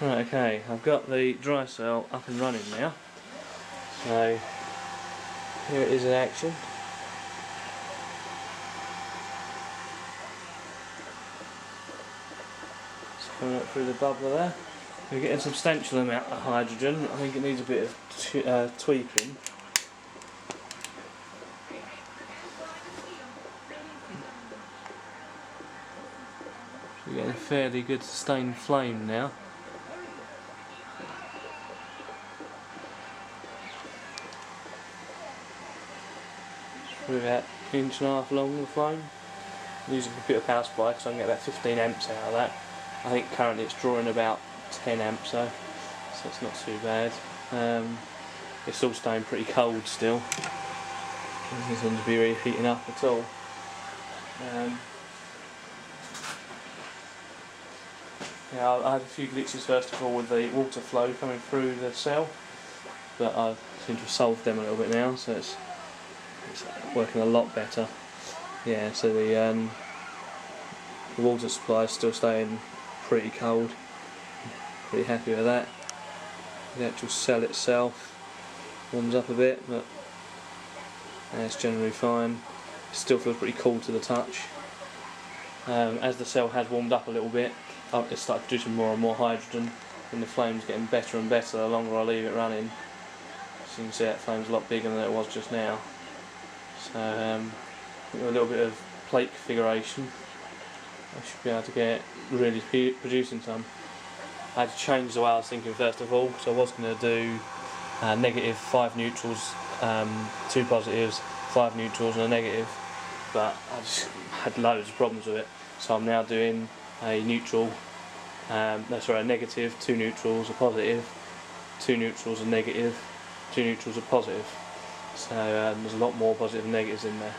Right, okay, I've got the dry cell up and running now. So here it is in action. It's coming up through the bubbler there. We're getting a substantial amount of hydrogen. I think it needs a bit of tweaking. We're getting a fairly good sustained flame now. We're about an inch and a half long the flame. I'm using a computer power supply because I can get about 15 amps out of that. I think currently it's drawing about 10 amps though, so it's not too bad. It's all staying pretty cold still. Doesn't seem to be really heating up at all. Yeah, I had a few glitches first of all with the water flow coming through the cell, but I seem to have solved them a little bit now, so it's working a lot better. Yeah, so the water supply is still staying pretty cold. Pretty happy with that. The actual cell itself warms up a bit, but it's generally fine. It still feels pretty cool to the touch. As the cell has warmed up a little bit, it's started producing more and more hydrogen, and the flame's getting better and better the longer I leave it running. So you can see that flame's a lot bigger than it was just now. So with a little bit of plate configuration, I should be able to get really producing some. I had to change the way I was thinking first of all, so I was going to do negative 5 neutrals, 2 positives, 5 neutrals and a negative, but I just had loads of problems with it. So I'm now doing a neutral, a negative, 2 neutrals, a positive, 2 neutrals, a negative, 2 neutrals, a positive. So there's a lot more positive and negatives in there.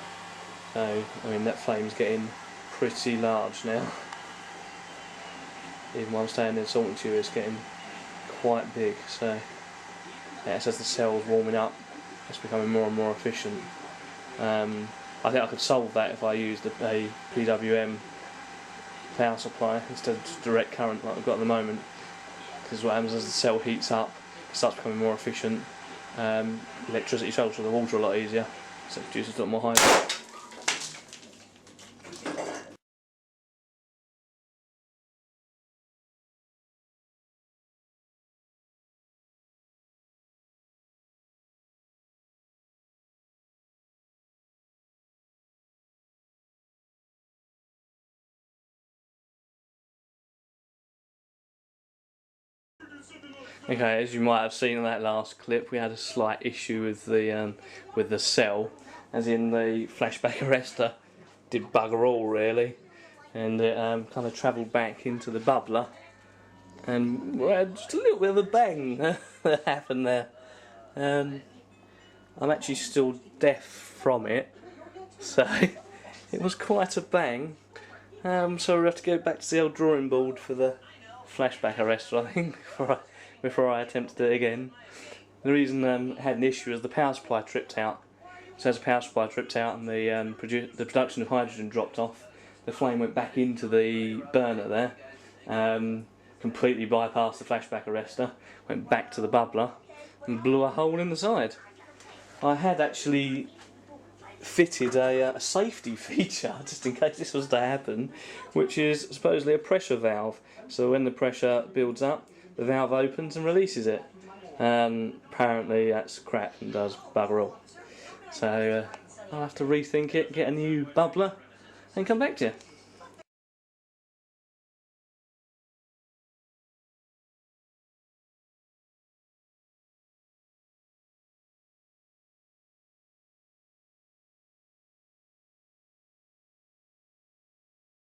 So I mean that flame's getting pretty large now. Even while I'm standing there talking to you, it's getting quite big. So yeah, as the cell's warming up, it's becoming more and more efficient. I think I could solve that if I used a PWM power supply instead of just direct current like I've got at the moment. Because what happens as the cell heats up, it starts becoming more efficient. Electricity travels through the water a lot easier, so it produces a lot more hydrogen. Okay, as you might have seen in that last clip, we had a slight issue with the cell, as in the flashback arrestor did bugger all really, and it kind of travelled back into the bubbler, and we had just a little bit of a bang that happened there. I'm actually still deaf from it, so it was quite a bang. So we'll have to go back to the old drawing board for the flashback arrestor, I think, before I attempt to do it again. The reason I had an issue is the power supply tripped out. So as the power supply tripped out and the production of hydrogen dropped off, the flame went back into the burner there, completely bypassed the flashback arrestor, went back to the bubbler and blew a hole in the side. I had actually fitted a safety feature just in case this was to happen, which is supposedly a pressure valve. So when the pressure builds up, the valve opens and releases it. Apparently that's crap and does bugger all. So I'll have to rethink it, get a new bubbler and come back to you.